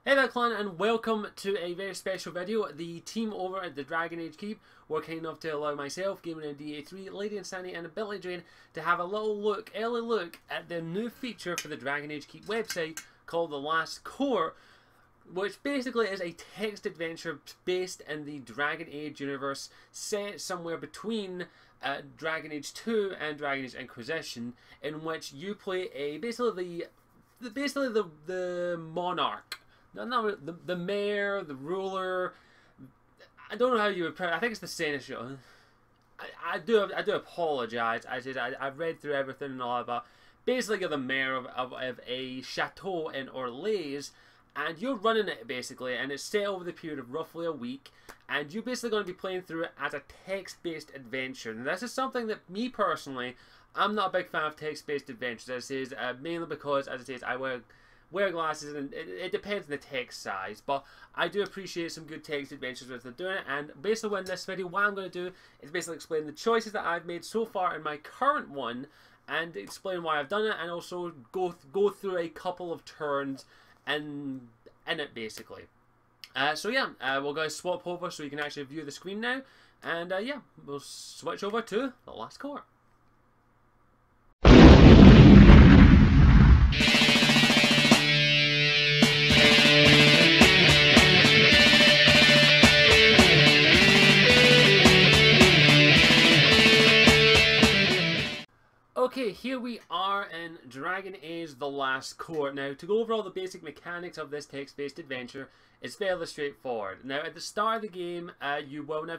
Hey there clan, and welcome to a very special video. The team over at the Dragon Age Keep were kind enough to allow myself, Gaming and DA3, Lady Insanity and Ability Drain to have a little early look at their new feature for the Dragon Age Keep website called The Last Court, which basically is a text adventure based in the Dragon Age universe, set somewhere between Dragon Age 2 and Dragon Age Inquisition, in which you play basically the monarch. No, the mayor, the ruler. I don't know how you would. I think it's the senator. I do apologise. I've read through everything and all that, but basically you're the mayor of a chateau in Orlais, and you're running it basically, and it's set over the period of roughly a week, and you're basically going to be playing through it as a text-based adventure. And this is something that me personally, I'm not a big fan of text-based adventures. As I say, mainly because, as I say, I wear glasses, and it depends on the text size, but I do appreciate some good text adventures as they're doing it. And basically in this video, what I'm going to do is basically explain the choices that I've made so far in my current one, and explain why I've done it, and also go through a couple of turns in it basically. So yeah, we're going to swap over so you can actually view the screen now, and yeah, we'll switch over to The Last Court. Okay, here we are in Dragon Age The Last Court. Now, to go over all the basic mechanics of this text-based adventure, it's fairly straightforward. Now, at the start of the game, you will... Now,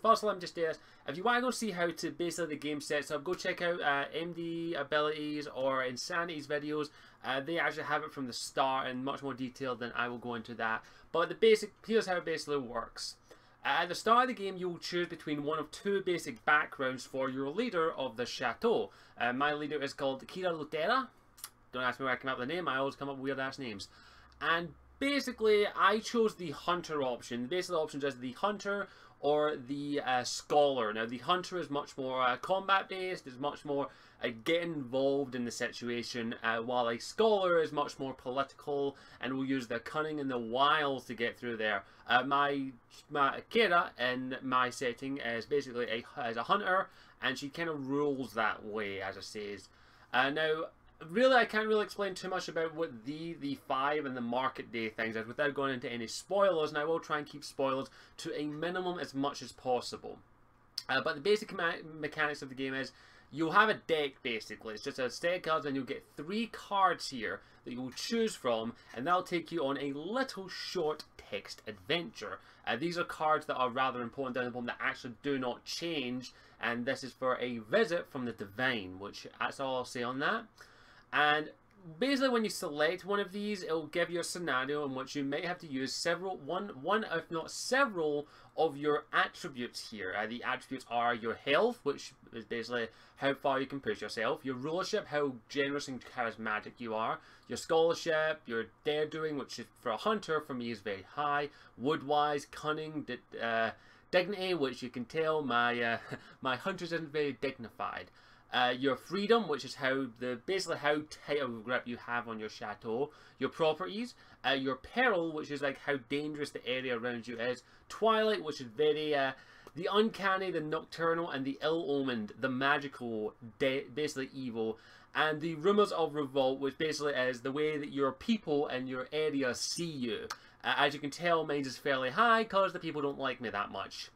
first let me just say this. If you want to go see how to basically the game sets up, go check out MD Abilities or Insanity's videos. They actually have it from the start in much more detail than I will go into that. But here's how it basically works. At the start of the game, you will choose between one of two basic backgrounds for your leader of the chateau. My leader is called Kira Lutera. Don't ask me where I came up with the name, I always come up with weird ass names. And basically, I chose the hunter option. Basically, the options is the hunter or the scholar. Now, the hunter is much more combat based, is much more get involved in the situation, while a scholar is much more political and will use their cunning and the wiles to get through there. My Kira in my setting is basically a hunter, and she kind of rules that way, as it says. Now, really, I can't really explain too much about what the 5 and the market day things is without going into any spoilers, and I will try and keep spoilers to a minimum as much as possible. But the basic mechanics of the game is you'll have a deck basically. It's just a set of cards, and you'll get 3 cards here that you'll choose from, and that'll take you on a little short text adventure. These are cards that are rather important down the bottom that actually do not change, and this is for a visit from the Divine, which that's all I'll say on that. And basically when you select one of these, it'll give you a scenario in which you may have to use one if not several of your attributes here. The attributes are your health, which is basically how far you can push yourself, your rulership, how generous and charismatic you are, your scholarship, your dare-doing, which is for a hunter, for me is very high, wood-wise, cunning, dignity, which you can tell my my hunters isn't very dignified. Your freedom, which is basically how tight of a grip you have on your chateau. Your properties. Your peril, which is like how dangerous the area around you is. Twilight, which is very the uncanny, the nocturnal, and the ill-omened, the magical, basically evil. And the rumors of revolt, which basically is the way that your people and your area see you. As you can tell, mine is fairly high because the people don't like me that much.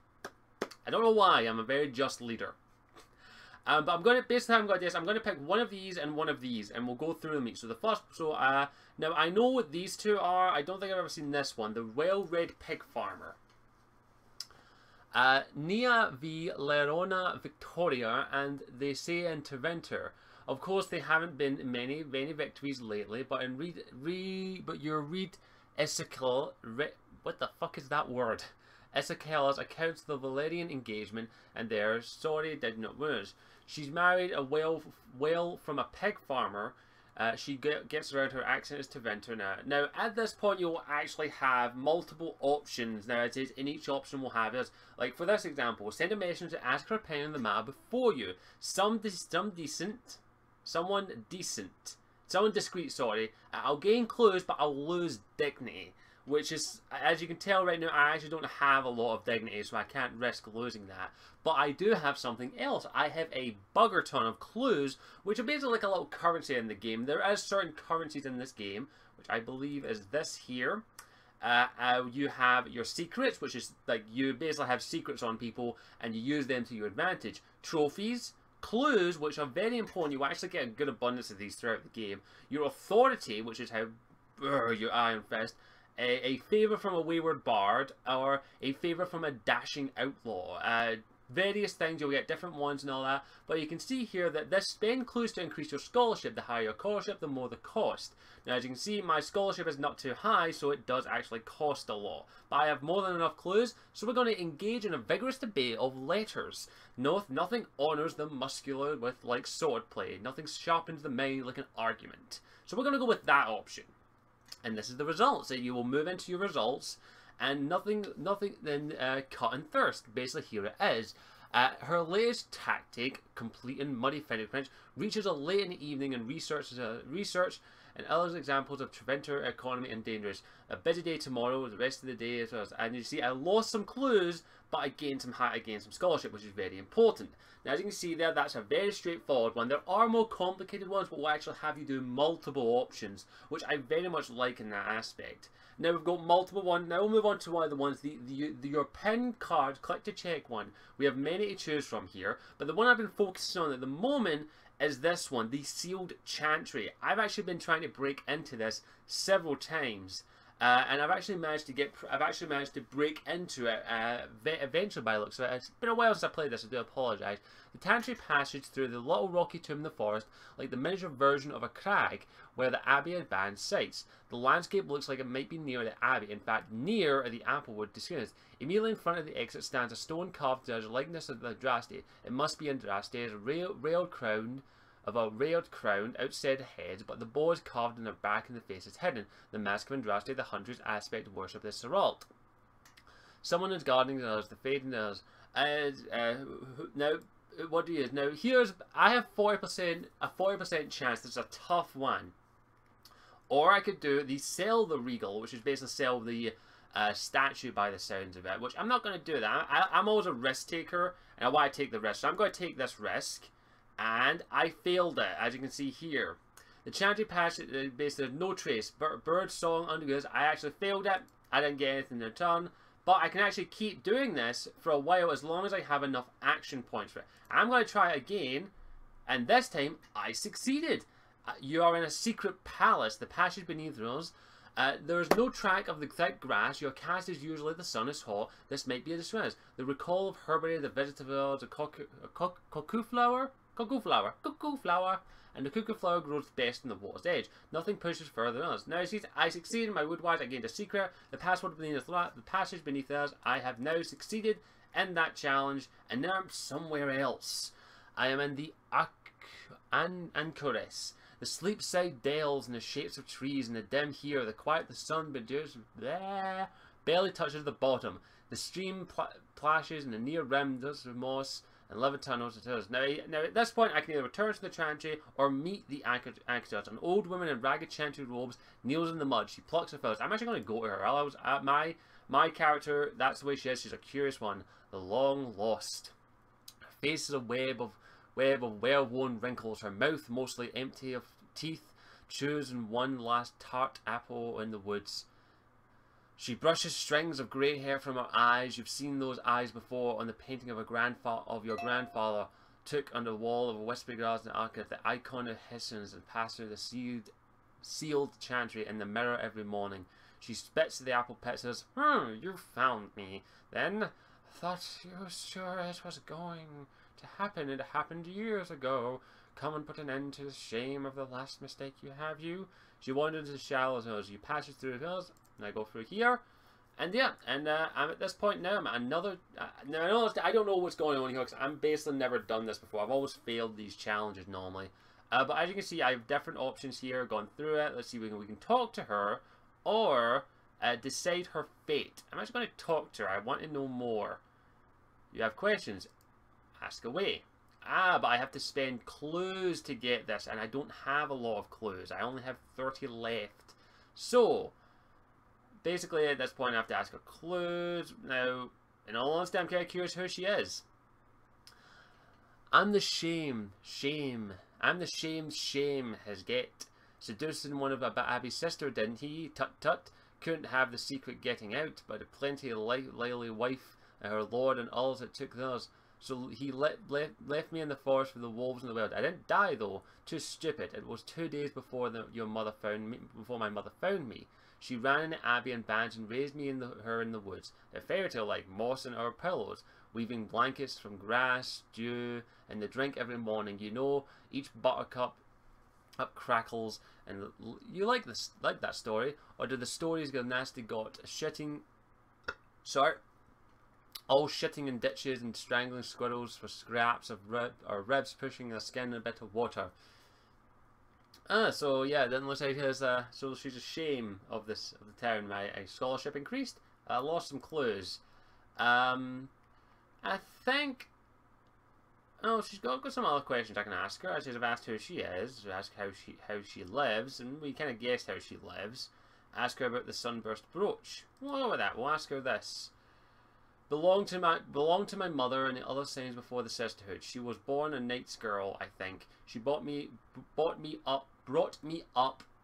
I don't know why. I'm a very just leader. But I'm going to pick one of these, and we'll go through them each. So the first, now I know what these two are. I don't think I've ever seen this one. The Well-Read Pig Farmer. Nia v Lerona Victoria, and they say in Tevinter. Of course, they haven't been many victories lately, but your read Ezekiel, what the fuck is that word? Ezekiel's accounts of the Valerian engagement, and their story did not lose. She's married a whale from a pig farmer. She gets around her accent as Tevinter now. Now, at this point, you'll actually have multiple options. Now, it is in each option we'll have is, like for this example, send a message to ask her opinion on the matter before you. Someone discreet, sorry. I'll gain clues, but I'll lose dignity. which is, as you can tell right now, I actually don't have a lot of dignity, so I can't risk losing that. But I do have something else. I have a bugger ton of clues, which are basically like a little currency in the game. There is certain currencies in this game, which I believe is this here. You have your secrets, which is like you basically have secrets on people and you use them to your advantage. Trophies, clues, which are very important. You actually get a good abundance of these throughout the game. Your authority, which is how your Iron Fist. A favour from a wayward bard, or a favour from a dashing outlaw. Various things, you'll get different ones and all that, but you can see here that this spend clues to increase your scholarship. The higher your scholarship, the more the cost. Now as you can see, my scholarship is not too high, so it does actually cost a lot. But I have more than enough clues, so we're going to engage in a vigorous debate of letters. Nothing honours the muscular with like swordplay. Nothing sharpens the mind like an argument. So we're going to go with that option. And this is the results. So you will move into your results, and nothing then cut and thirst. Basically, here it is. Her latest tactic, completing muddy fingerprints, reaches her late in the evening and research and other examples of Treventer economy and dangerous. A busy day tomorrow, the rest of the day as well. And you see, I lost some clues, but I gained some scholarship, which is very important. Now, as you can see there, that's a very straightforward one. There are more complicated ones, but will actually have you do multiple options, which I very much like in that aspect. Now we've got multiple ones. Now we'll move on to one of the ones, your pin card, click to check one. We have many to choose from here, but the one I've been focusing on at the moment is this one, the Sealed Chantry. I've actually been trying to break into this several times. And I've actually managed to break into it eventually by the looks of it. It's been a while since I played this, I do apologise. The Chantry passage through the little rocky tomb in the forest, like the miniature version of a crag where the Abbey and band sites. The landscape looks like it might be near the Abbey, in fact near the Applewood Disguise. Immediately in front of the exit stands a stone carved to the likeness of the Andraste. It must be Andraste, as a railed crown outside the head, but the bow is carved in their back and the face is hidden. The mask of Andraste, the hunter's aspect of worship is Seralt. Someone is guarding the fading others. Now, what do you use? Now, I have a 40% chance. This is a tough one. Or I could do sell the regal, which is basically sell the statue by the sounds of it, which I'm not going to do that. I'm always a risk taker, and I want to take the risk. So I'm going to take this risk. And I failed it, as you can see here. The Chantry passage, basically, there's no trace. Bird song undergoes. I actually failed it. I didn't get anything in return. But I can actually keep doing this for a while as long as I have enough action points for it. I'm going to try it again. And this time, I succeeded. You are in a secret palace. The passage beneath us. There is no track of the thick grass. Your cast is usually the sun is hot. This might be a distress. The recall of herbaria, the vegetable, the cuckoo flower, and the cuckoo flower grows best in the water's edge. Nothing pushes further than us. Now, I succeeded in my woodwise. I gained a secret. The passage beneath us. I have now succeeded in that challenge, and now I'm somewhere else. I am in the Anchoress. The sleep-side dells and the shapes of trees and the dim here, the quiet the sun barely touches the bottom. The stream plashes and the near rim does the moss and live tunnels to us. Now at this point I can either return to the Chantry or meet the Anchoress. An old woman in ragged Chantry robes kneels in the mud. She plucks her feathers. I'm actually going to go to her. My character, that's the way she is. She's a curious one. The long lost. Her face is a web of well-worn wrinkles, her mouth mostly empty of teeth, chews on one last tart apple in the woods. She brushes strings of grey hair from her eyes. You've seen those eyes before on the painting of your grandfather took on the wall of a Westbury Garden Archive, the icon of Hissons and passed through the sealed Chantry in the mirror every morning. She spits at the apple pit, says, you found me. Then, thought you were sure it was going to happen. It happened years ago. Come and put an end to the shame of the last mistake you have. She wandered into the shallows hills. You pass through the hills, and I go through here. And yeah, and I'm at this point now. I'm at another. Now I don't know what's going on here because I'm basically never done this before. I've always failed these challenges normally. But as you can see, I have different options here. Gone through it. Let's see. We can talk to her or decide her fate. I'm actually going to talk to her. I want to know more. You have questions? Ask away. But I have to spend clues to get this, and I don't have a lot of clues. I only have 30 left. So, basically at this point I have to ask her clues. Now, in all honesty, I'm kind of curious who she is. I'm the shame his get. Seducing one of Abby's sister, didn't he? Tut tut. Couldn't have the secret getting out, but a plenty of Lily wife and her lord and all that took theirs. So he left me in the forest with the wolves in the wild. I didn't die though. Too stupid. It was 2 days before your mother found me. Before my mother found me. She ran into Abby and Badge and raised me her in the woods. A fairy tale like moss in our pillows, weaving blankets from grass, dew, and the drink every morning. You know, each buttercup up crackles, and you like that story, or do the stories get nasty? Got shitting, sorry, all shitting in ditches and strangling squirrels for scraps of ribs pushing a skin in a bit of water. So yeah, then looks like his so she's a shame of the town. My scholarship increased. I lost some clues. I think. Oh, she's got some other questions I can ask her. I've asked who she is, ask how she lives, and we kind of guessed how she lives. Ask her about the sunburst brooch. We'll go with that. We'll ask her this. Belonged to my mother and the other saints before the sisterhood. She was born a knight's girl, I think. She brought me up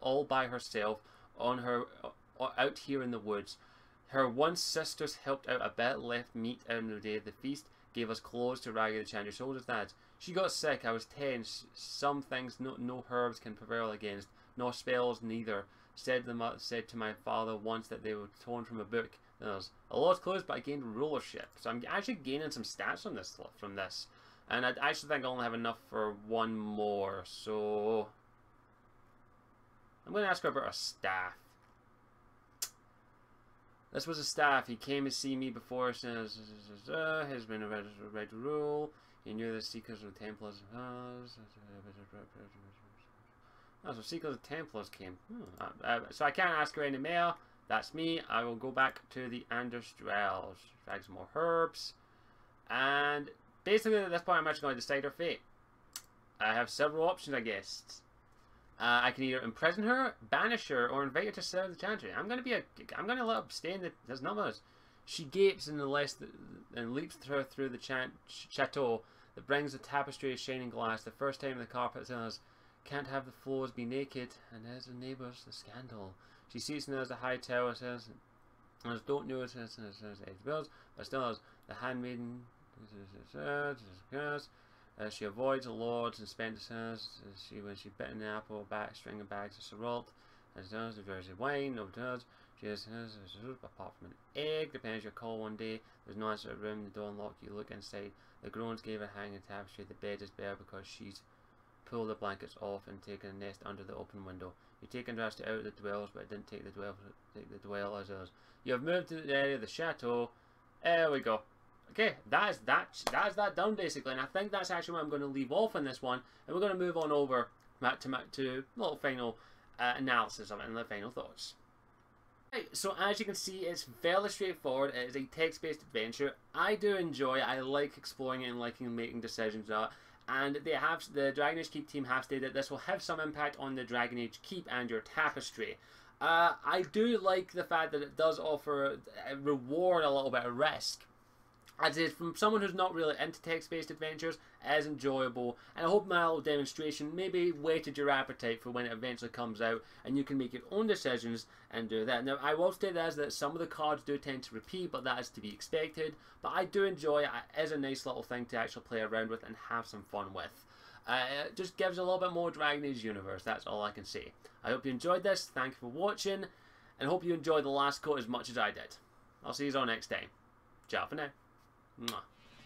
all by herself on her out here in the woods. Her one sisters helped out a bit, left meat out on the day of the feast. Gave us clothes to Raggedy the Chandler Soldier's dad. She got sick. I was 10. Some things no herbs can prevail against, nor spells neither. Said to my father once that they were torn from a book. There's a lot of clues, but I gained rulership. So I'm actually gaining some stats on from this. And I actually think I only have enough for one more. So I'm going to ask her about her staff. This was a staff. He came to see me before. Says has been a red rule. He knew the Seekers of the Templars. Oh, so Seekers of the Templars came. So I can't ask her any more. That's me. I will go back to the Anderstrels. Drag some more herbs. And basically at this point I'm actually going to decide her fate. I have several options, I guess. I can either imprison her, banish her, or invite her to serve the chantry. I'm gonna let her stay in there's numbers. She gapes and leaps through the chateau that brings the tapestry of shining glass. The first time the carpet says, "Can't have the floors be naked," and there's the neighbours, the scandal. She sees and there's the high tower says, "Don't know it," says bills, but still has the handmaiden. She avoids the lords and Spencers. When she bit an apple, string of bags of Siralt, as does the Jersey wine, no does. She has apart from an egg. Depends your call one day. There's no answer to the room. The door unlocked. You look inside. The groans gave a hanging tapestry. The bed is bare because she's pulled the blankets off and taken a nest under the open window. You take interest out of the dwellers, but it didn't take the dwellers. You have moved to the area of the chateau. There we go. Okay, that's that done basically, and I think that's actually where I'm going to leave off in this one, and we're going to move on over to a little final analysis of it and the final thoughts. Right, so as you can see, it's fairly straightforward. It is a text-based adventure. I do enjoy it. I like exploring it and liking making decisions out. And the Dragon Age Keep team have stated that this will have some impact on the Dragon Age Keep and your tapestry. I do like the fact that it does offer a reward, a little bit of risk. As is, from someone who's not really into text-based adventures, it is enjoyable, and I hope my little demonstration maybe whetted your appetite for when it eventually comes out, and you can make your own decisions and do that. Now, I will state that some of the cards do tend to repeat, but that is to be expected, but I do enjoy it. It is a nice little thing to actually play around with and have some fun with. It just gives a little bit more Dragon Age universe, that's all I can say. I hope you enjoyed this, thank you for watching, and hope you enjoyed the last coat as much as I did. I'll see you all next time. Ciao for now.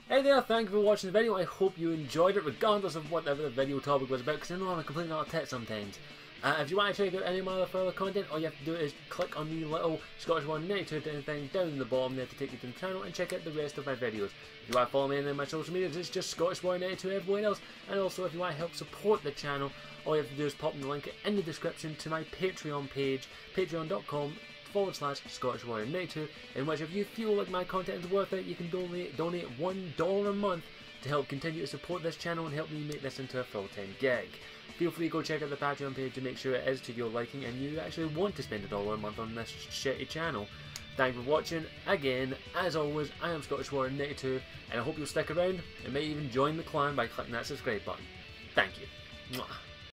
Hey there, thank you for watching the video. I hope you enjoyed it regardless of whatever the video topic was about, because I know I'm a complete lot of tit sometimes. If you want to check out any of my other further content, all you have to do is click on the little Scottish Warrior 92 thing down in the bottom there to take you to the channel and check out the rest of my videos. If you want to follow me on my social medias, it's just Scottish Warrior 92 everywhere else. And also if you want to help support the channel, all you have to do is pop in the link in the description to my Patreon page, patreon.com/Scottish Warrior 92, in which if you feel like my content is worth it, you can donate $1 a month to help continue to support this channel and help me make this into a full-time gig. Feel free to go check out the Patreon page to make sure it is to your liking and you actually want to spend $1 a month on this shitty channel. Thank you for watching. Again, as always, I am Scottish Warrior 92, and I hope you'll stick around and maybe even join the clan by clicking that subscribe button. Thank you. Mwah.